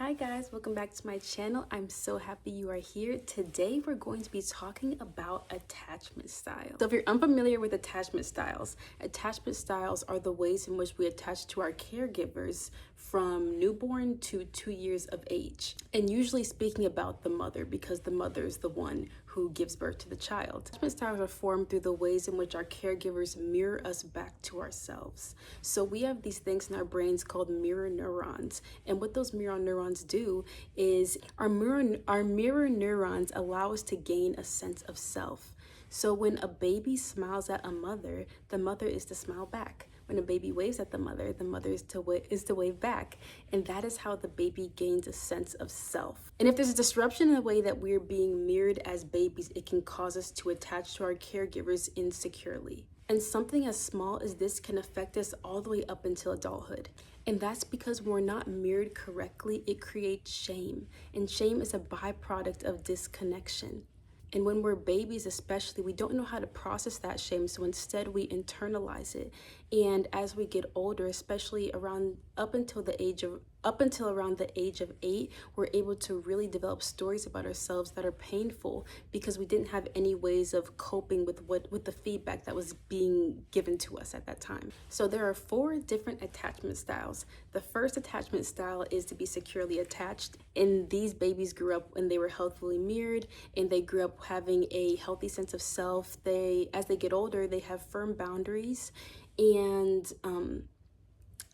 Hi guys, welcome back to my channel. I'm so happy you are here. Today we're going to be talking about attachment style. So if you're unfamiliar with attachment styles are the ways in which we attach to our caregivers from newborn to 2 years of age. And usually speaking about the mother, because the mother is the one who gives birth to the child. Attachment styles are formed through the ways in which our caregivers mirror us back to ourselves. So we have these things in our brains called mirror neurons. And what those mirror neurons do is our mirror neurons allow us to gain a sense of self. So when a baby smiles at a mother, the mother is to smile back. When a baby waves at the mother is to wave back. And that is how the baby gains a sense of self. And if there's a disruption in the way that we're being mirrored as babies, it can cause us to attach to our caregivers insecurely. And something as small as this can affect us all the way up until adulthood. And that's because when we're not mirrored correctly, it creates shame. And shame is a byproduct of disconnection. And when we're babies especially, we don't know how to process that shame, so instead we internalize it. And as we get older, especially up until around the age of 8, we're able to really develop stories about ourselves that are painful because we didn't have any ways of coping with the feedback that was being given to us at that time. So there are 4 different attachment styles. The first attachment style is to be securely attached. And these babies grew up when they were healthily mirrored, and they grew up having a healthy sense of self. As they get older, they have firm boundaries, and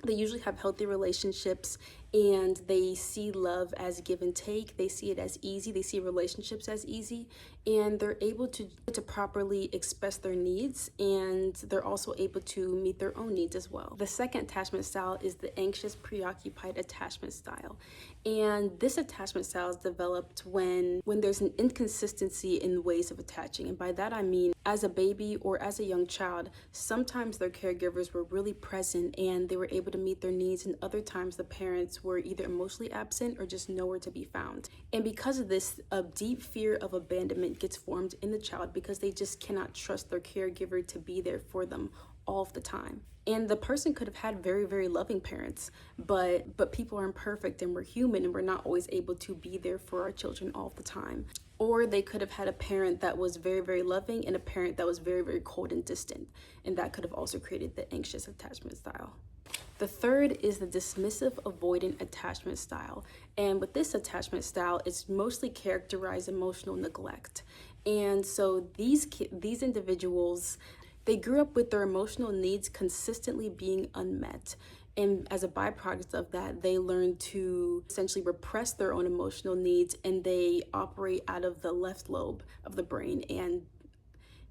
they usually have healthy relationships, and they see love as give and take. They see it as easy. They see relationships as easy, and they're able to properly express their needs, and they're also able to meet their own needs as well. The second attachment style is the anxious, preoccupied attachment style. And this attachment style is developed when there's an inconsistency in ways of attaching. And by that I mean, as a baby or as a young child, sometimes their caregivers were really present and they were able to meet their needs, and other times the parents were either emotionally absent or just nowhere to be found. And because of this, a deep fear of abandonment gets formed in the child because they just cannot trust their caregiver to be there for them all of the time. And the person could have had very, very loving parents, but people are imperfect and we're human and we're not always able to be there for our children all the time. Or they could have had a parent that was very, very loving and a parent that was very, very cold and distant. And that could have also created the anxious attachment style. The third is the dismissive avoidant attachment style. And with this attachment style, it's mostly characterized emotional neglect. And so these individuals, they grew up with their emotional needs consistently being unmet. And as a byproduct of that, they learn to essentially repress their own emotional needs, and they operate out of the left lobe of the brain, and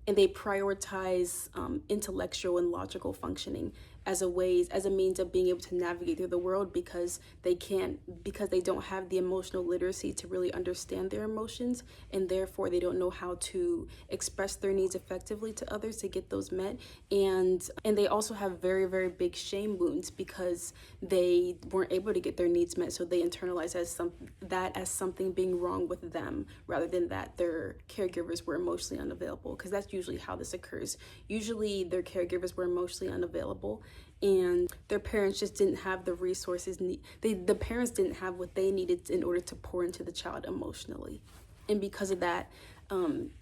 they prioritize intellectual and logical functioning as a means of being able to navigate through the world, because they don't have the emotional literacy to really understand their emotions, and therefore they don't know how to express their needs effectively to others to get those met. And they also have very, very big shame wounds because they weren't able to get their needs met, so they internalize that as something being wrong with them, rather than that their caregivers were emotionally unavailable, because that's usually how this occurs. Usually their caregivers were emotionally unavailable, and their parents just didn't have the resources. The parents didn't have what they needed in order to pour into the child emotionally. And because of that,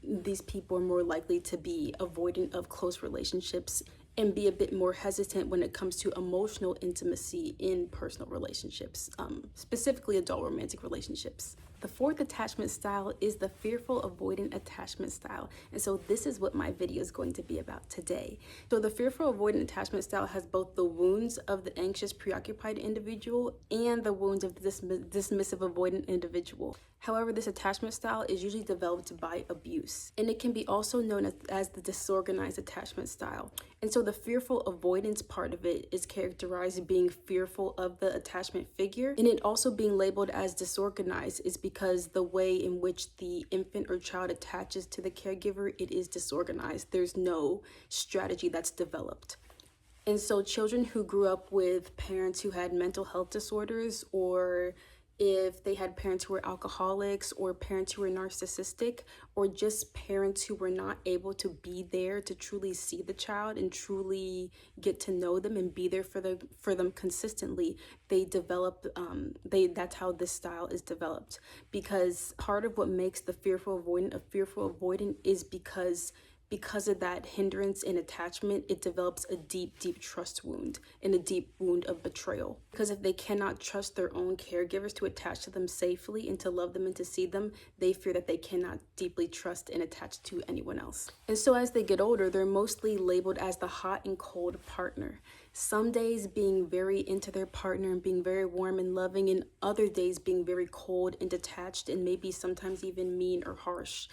these people are more likely to be avoidant of close relationships and be a bit more hesitant when it comes to emotional intimacy in personal relationships, specifically adult romantic relationships. The fourth attachment style is the fearful avoidant attachment style. And so this is what my video is going to be about today. So the fearful avoidant attachment style has both the wounds of the anxious preoccupied individual and the wounds of the dismissive avoidant individual. However, this attachment style is usually developed by abuse, and it can be also known as the disorganized attachment style. And so the fearful avoidance part of it is characterized as being fearful of the attachment figure, and it also being labeled as disorganized is because the way in which the infant or child attaches to the caregiver, it is disorganized. There's no strategy that's developed. And so children who grew up with parents who had mental health disorders or if they had parents who were alcoholics, or parents who were narcissistic, or just parents who were not able to be there to truly see the child and truly get to know them and be there for them consistently, they develop that's how this style is developed. Because part of what makes the fearful avoidant a fearful avoidant is because of that hindrance in attachment, it develops a deep trust wound and a deep wound of betrayal. Because if they cannot trust their own caregivers to attach to them safely and to love them and to see them, they fear that they cannot deeply trust and attach to anyone else. And so as they get older, they're mostly labeled as the hot and cold partner. Some days being very into their partner and being very warm and loving, and other days being very cold and detached and maybe sometimes even mean or harsh.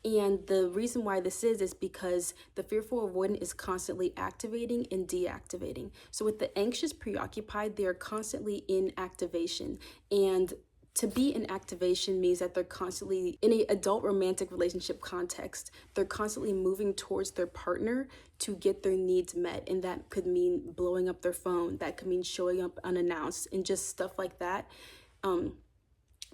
And the reason why this is because the fearful avoidant is constantly activating and deactivating. So with the anxious preoccupied, they are constantly in activation. And to be in activation means that they're constantly in an adult romantic relationship context. They're constantly moving towards their partner to get their needs met. And that could mean blowing up their phone. That could mean showing up unannounced and just stuff like that.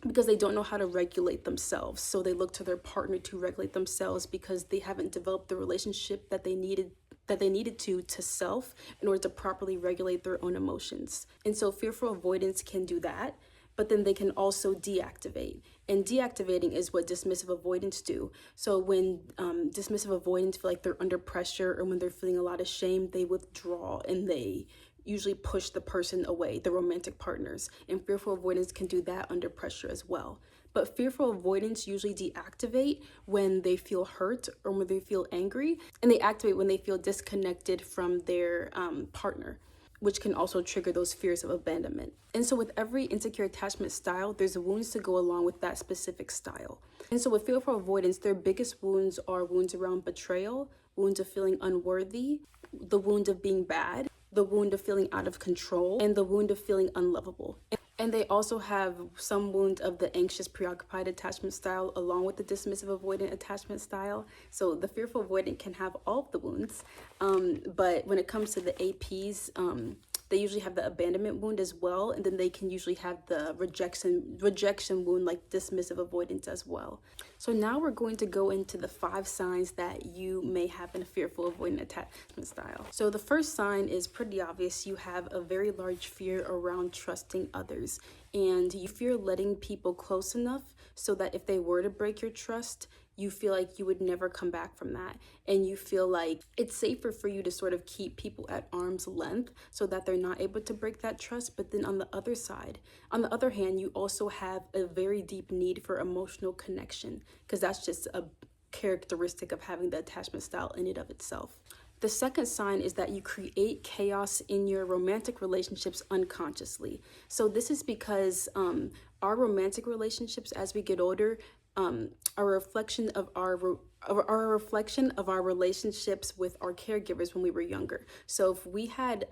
Because they don't know how to regulate themselves. So they look to their partner to regulate themselves because they haven't developed the relationship that they needed to self in order to properly regulate their own emotions. And so fearful avoidance can do that, but then they can also deactivate. And deactivating is what dismissive avoidants do. So when dismissive avoidants feel like they're under pressure, or when they're feeling a lot of shame, they withdraw and they usually push the person away, the romantic partners. And fearful avoidants can do that under pressure as well. But fearful avoidants usually deactivate when they feel hurt or when they feel angry, and they activate when they feel disconnected from their partner, which can also trigger those fears of abandonment. And so with every insecure attachment style, there's wounds to go along with that specific style. And so with fearful avoidance, their biggest wounds are wounds around betrayal, wounds of feeling unworthy, the wound of being bad, the wound of feeling out of control, and the wound of feeling unlovable. And they also have some wound of the anxious preoccupied attachment style along with the dismissive avoidant attachment style. So the fearful avoidant can have all of the wounds, but when it comes to the APs, they usually have the abandonment wound as well, and then they can usually have the rejection wound like dismissive avoidance as well. So now we're going to go into the 5 signs that you may have in a fearful avoidant attachment style. So the first sign is pretty obvious. You have a very large fear around trusting others, and you fear letting people close enough so that if they were to break your trust, you feel like you would never come back from that. And you feel like it's safer for you to sort of keep people at arm's length so that they're not able to break that trust. But then on the other hand, you also have a very deep need for emotional connection, because that's just a characteristic of having the attachment style in and of itself. The second sign is that you create chaos in your romantic relationships unconsciously. So this is because our romantic relationships as we get older are a reflection of our relationships with our caregivers when we were younger. So if we had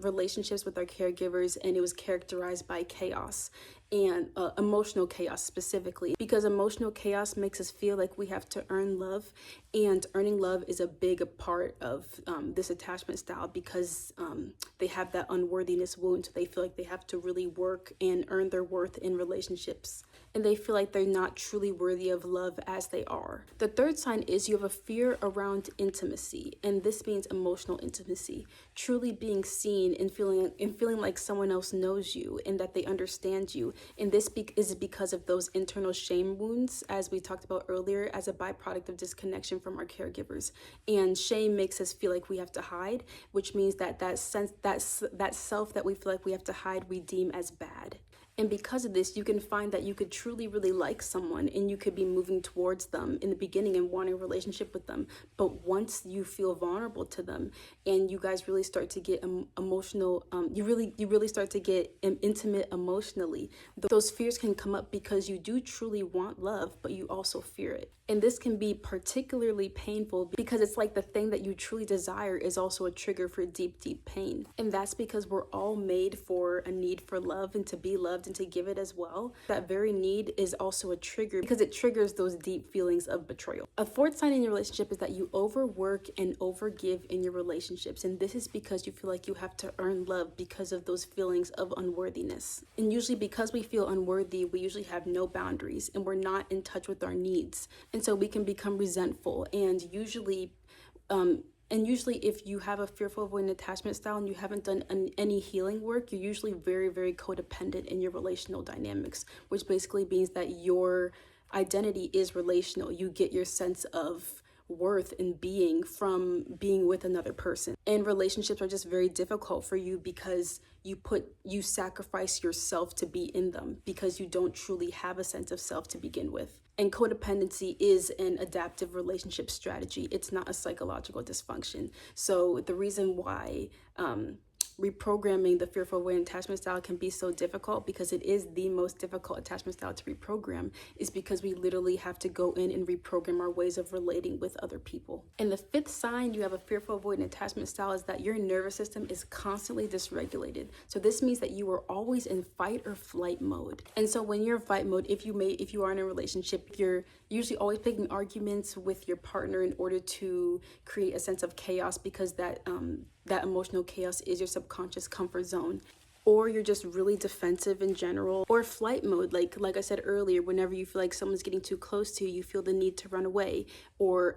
relationships with our caregivers and it was characterized by chaos and emotional chaos specifically, because emotional chaos makes us feel like we have to earn love, and earning love is a big part of this attachment style, because they have that unworthiness wound. So they feel like they have to really work and earn their worth in relationships, and they feel like they're not truly worthy of love as they are. The third sign is you have a fear around intimacy, and this means emotional intimacy, truly being seen and feeling like someone else knows you and that they understand you. And this is because of those internal shame wounds, as we talked about earlier, as a byproduct of disconnection from our caregivers. And shame makes us feel like we have to hide, which means that self that we feel like we have to hide, we deem as bad. And because of this, you can find that you could truly, really like someone, and you could be moving towards them in the beginning and wanting a relationship with them. But once you feel vulnerable to them and you guys really start to get emotional, you really start to get intimate emotionally, those fears can come up because you do truly want love, but you also fear it. And this can be particularly painful because it's like the thing that you truly desire is also a trigger for deep, deep pain. And that's because we're all made for a need for love and to be loved loved and to give it as well, that very need is also a trigger because it triggers those deep feelings of betrayal. A fourth sign in your relationship is that you overwork and overgive in your relationships. And this is because you feel like you have to earn love because of those feelings of unworthiness. And usually because we feel unworthy, we usually have no boundaries and we're not in touch with our needs. And so we can become resentful and usually if you have a fearful avoidant attachment style and you haven't done any healing work, you're usually very, very codependent in your relational dynamics, which basically means that your identity is relational. You get your sense of worth and being from being with another person. And relationships are just very difficult for you because you sacrifice yourself to be in them because you don't truly have a sense of self to begin with. And codependency is an adaptive relationship strategy. It's not a psychological dysfunction. So the reason why reprogramming the fearful avoidant attachment style can be so difficult, because it is the most difficult attachment style to reprogram, is because we literally have to go in and reprogram our ways of relating with other people. And the fifth sign you have a fearful avoidant attachment style is that your nervous system is constantly dysregulated. So this means that you are always in fight or flight mode. And so when you're in fight mode, if you are in a relationship, you're usually always picking arguments with your partner in order to create a sense of chaos, because that emotional chaos is your subconscious comfort zone. Or you're just really defensive in general. Or flight mode, like I said earlier, whenever you feel like someone's getting too close to you, you feel the need to run away or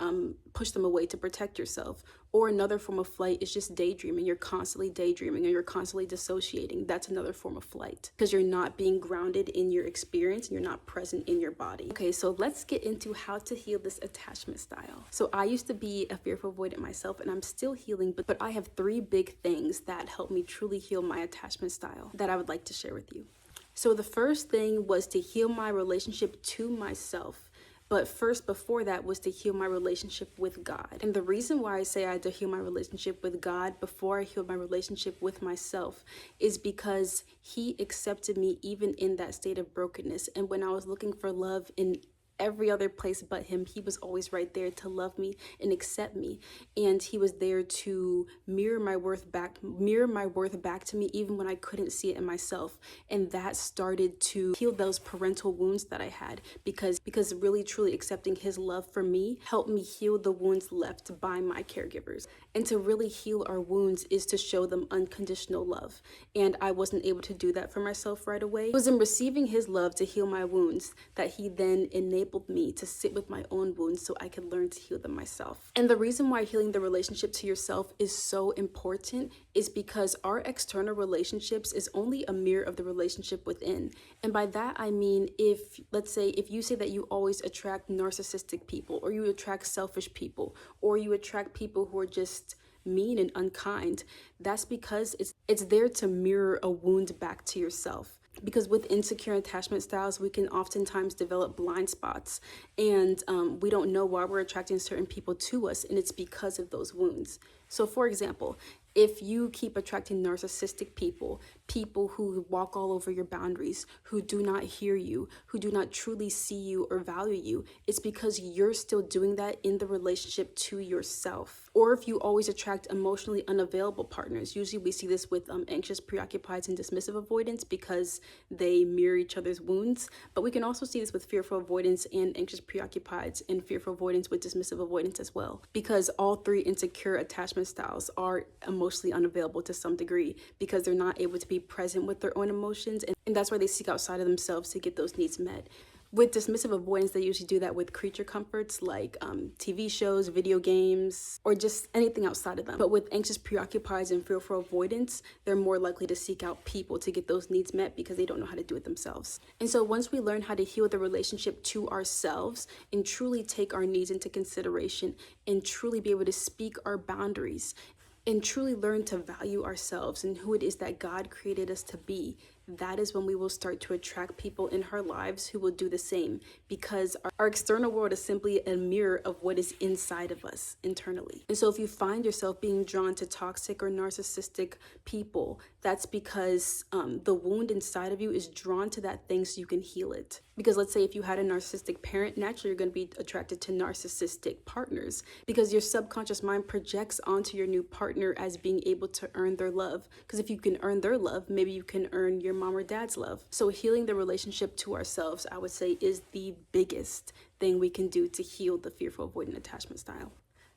push them away to protect yourself. Or another form of flight is just daydreaming. You're constantly daydreaming or you're constantly dissociating. That's another form of flight, because you're not being grounded in your experience and you're not present in your body. Okay, so let's get into how to heal this attachment style. So I used to be a fearful avoidant myself and I'm still healing, but I have 3 big things that help me truly heal my attachment style that I would like to share with you. So the first thing was to heal my relationship to myself. But first, before that, was to heal my relationship with God. And the reason why I say I had to heal my relationship with God before I healed my relationship with myself is because He accepted me even in that state of brokenness. And when I was looking for love in every other place but Him, He was always right there to love me and accept me. And He was there to mirror my worth back to me even when I couldn't see it in myself. And that started to heal those parental wounds that I had, because really truly accepting His love for me helped me heal the wounds left by my caregivers. And to really heal our wounds is to show them unconditional love. And I wasn't able to do that for myself right away. It was in receiving His love to heal my wounds that He then enabled me to sit with my own wounds so I could learn to heal them myself. And the reason why healing the relationship to yourself is so important is because our external relationships is only a mirror of the relationship within. And by that I mean, let's say you say that you always attract narcissistic people, or you attract selfish people, or you attract people who are just mean and unkind, that's because it's there to mirror a wound back to yourself. Because with insecure attachment styles, we can oftentimes develop blind spots, and we don't know why we're attracting certain people to us, and it's because of those wounds. So for example, if you keep attracting narcissistic people who walk all over your boundaries, who do not hear you, who do not truly see you or value you, it's because you're still doing that in the relationship to yourself. Or if you always attract emotionally unavailable partners, usually we see this with anxious, preoccupied, and dismissive avoidance because they mirror each other's wounds. But we can also see this with fearful avoidance and anxious, preoccupied, and fearful avoidance with dismissive avoidance as well, because all 3 insecure attachment styles are emotionally unavailable to some degree because they're not able to be present with their own emotions, and that's why they seek outside of themselves to get those needs met. With dismissive avoidance, they usually do that with creature comforts like TV shows, video games, or just anything outside of them. But with anxious, preoccupied, and fearful avoidance, they're more likely to seek out people to get those needs met because they don't know how to do it themselves. And so once we learn how to heal the relationship to ourselves and truly take our needs into consideration and truly be able to speak our boundaries and truly learn to value ourselves and who it is that God created us to be, that is when we will start to attract people in our lives who will do the same, because our external world is simply a mirror of what is inside of us internally. And so if you find yourself being drawn to toxic or narcissistic people, that's because the wound inside of you is drawn to that thing so you can heal it. Because let's say if you had a narcissistic parent, naturally you're going to be attracted to narcissistic partners, because your subconscious mind projects onto your new partner as being able to earn their love. Because if you can earn their love, maybe you can earn your mom or dad's love. So healing the relationship to ourselves, I would say, is the biggest thing we can do to heal the fearful avoidant attachment style.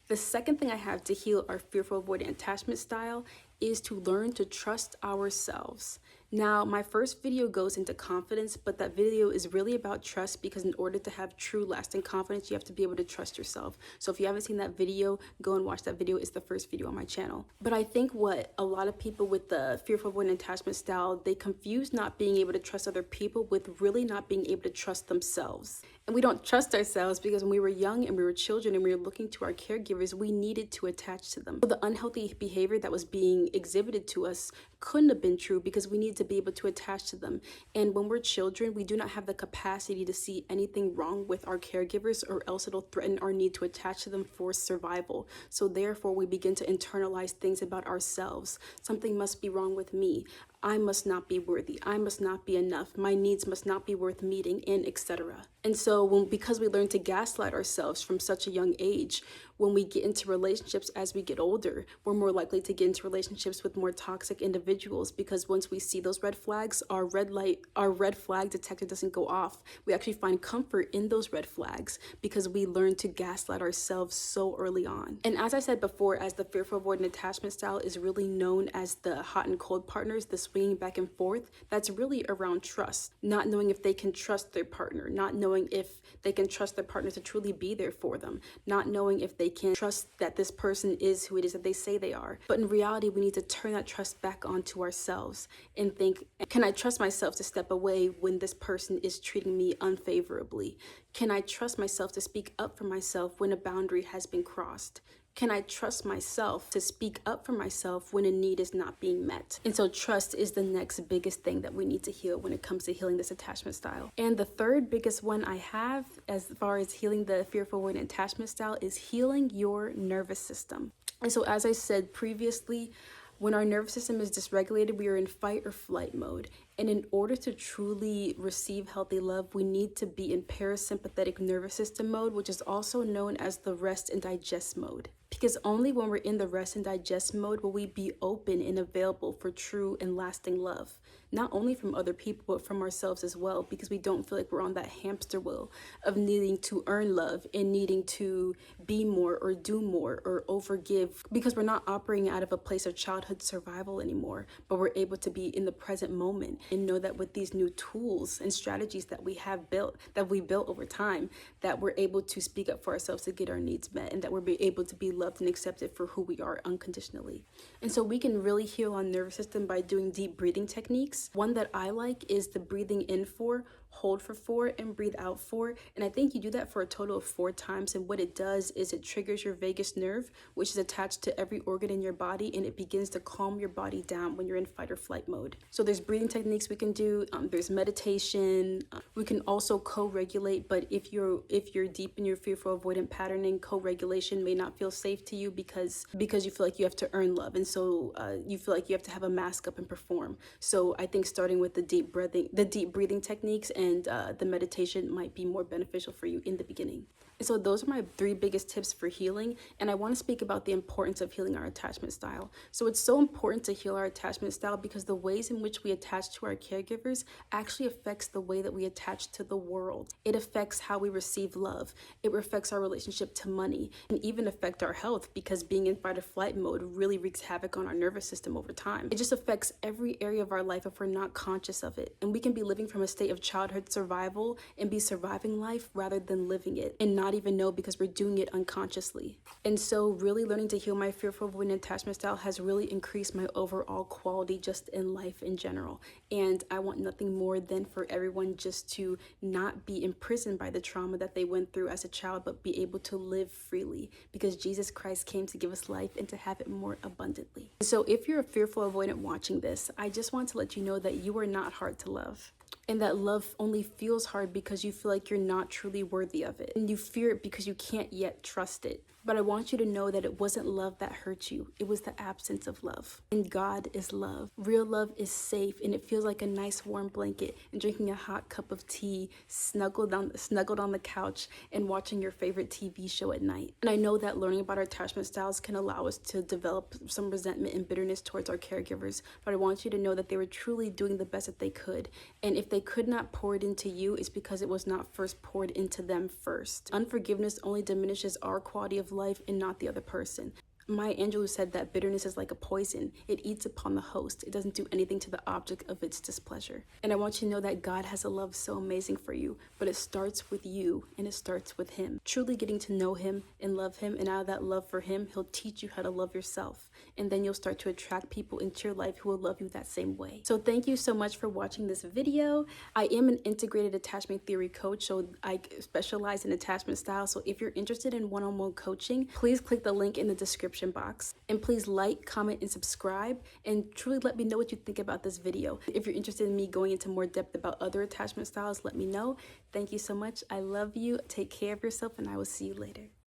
The second thing I have to heal our fearful avoidant attachment style is to learn to trust ourselves. Now, my first video goes into confidence, but that video is really about trust, because in order to have true lasting confidence, you have to be able to trust yourself. So if you haven't seen that video, go and watch that video. It's the first video on my channel. But I think what a lot of people with the fearful avoidant attachment style, they confuse not being able to trust other people with really not being able to trust themselves. And we don't trust ourselves because when we were young and we were children and we were looking to our caregivers, we needed to attach to them. So the unhealthy behavior that was being exhibited to us couldn't have been true because we need to be able to attach to them. And when we're children, we do not have the capacity to see anything wrong with our caregivers, or else it'll threaten our need to attach to them for survival. So therefore, we begin to internalize things about ourselves. Something must be wrong with me. I must not be worthy. I must not be enough. My needs must not be worth meeting, and etc. And so because we learn to gaslight ourselves from such a young age, when we get into relationships as we get older, we're more likely to get into relationships with more toxic individuals, because once we see those red flags, our red flag detector doesn't go off. We actually find comfort in those red flags because we learn to gaslight ourselves so early on. And as I said before, as the fearful avoidant attachment style is really known as the hot and cold partners, the swinging back and forth, that's really around trust. Not knowing if they can trust their partner, not knowing if they can trust their partner to truly be there for them, not knowing if they can trust that this person is who it is that they say they are. But in reality, we need to turn that trust back onto ourselves and think, can I trust myself to step away when this person is treating me unfavorably? Can I trust myself to speak up for myself when a boundary has been crossed? Can I trust myself to speak up for myself when a need is not being met? And so trust is the next biggest thing that we need to heal when it comes to healing this attachment style. And the third biggest one I have as far as healing the fearful avoidant attachment style is healing your nervous system. And so as I said previously, when our nervous system is dysregulated, we are in fight or flight mode. And in order to truly receive healthy love, we need to be in parasympathetic nervous system mode, which is also known as the rest and digest mode. Because only when we're in the rest and digest mode will we be open and available for true and lasting love. Not only from other people, but from ourselves as well, because we don't feel like we're on that hamster wheel of needing to earn love and needing to be more or do more or overgive, because we're not operating out of a place of childhood survival anymore, but we're able to be in the present moment and know that with these new tools and strategies that we built over time, that we're able to speak up for ourselves to get our needs met, and that we're able to be loved and accepted for who we are unconditionally. And so we can really heal our nervous system by doing deep breathing techniques. One that I like is the breathing in 4, hold for 4, and breathe out 4. And I think you do that for a total of 4 times. And what it does is it triggers your vagus nerve, which is attached to every organ in your body, and it begins to calm your body down when you're in fight or flight mode. So there's breathing techniques we can do. There's meditation. We can also co-regulate, but if you're deep in your fearful avoidant patterning, co-regulation may not feel safe to you because you feel like you have to earn love, and so you feel like you have to have a mask up and perform. So I think starting with the deep breathing techniques and the meditation might be more beneficial for you in the beginning. And so those are my 3 biggest tips for healing, and I want to speak about the importance of healing our attachment style. So it's so important to heal our attachment style because the ways in which we attach to our caregivers actually affects the way that we attach to the world. It affects how we receive love. It affects our relationship to money, and even affect our health, because being in fight or flight mode really wreaks havoc on our nervous system over time. It just affects every area of our life if we're not conscious of it. And we can be living from a state of childhood survival and be surviving life rather than living it, and not even know because we're doing it unconsciously. And so really learning to heal my fearful avoidant attachment style has really increased my overall quality just in life in general. And I want nothing more than for everyone just to not be imprisoned by the trauma that they went through as a child, but be able to live freely, because Jesus Christ came to give us life and to have it more abundantly. So if you're a fearful avoidant watching this, I just want to let you know that you are not hard to love. And that love only feels hard because you feel like you're not truly worthy of it. And you fear it because you can't yet trust it. But I want you to know that it wasn't love that hurt you. It was the absence of love. And God is love. Real love is safe, and it feels like a nice warm blanket and drinking a hot cup of tea, snuggled on the couch and watching your favorite TV show at night. And I know that learning about our attachment styles can allow us to develop some resentment and bitterness towards our caregivers. But I want you to know that they were truly doing the best that they could. And if they could not pour it into you, it's because it was not first poured into them first. Unforgiveness only diminishes our quality of life and not the other person. Maya Angelou said that bitterness is like a poison. It eats upon the host. It doesn't do anything to the object of its displeasure. And I want you to know that God has a love so amazing for you, but it starts with you and it starts with Him. Truly getting to know Him and love Him, and out of that love for Him, He'll teach you how to love yourself. And then you'll start to attract people into your life who will love you that same way. So thank you so much for watching this video. I am an integrated attachment theory coach, so I specialize in attachment style. So if you're interested in one-on-one coaching, please click the link in the description box, and please like, comment, and subscribe, and truly let me know what you think about this video. If you're interested in me going into more depth about other attachment styles, let me know. Thank you so much. I love you. Take care of yourself, and I will see you later.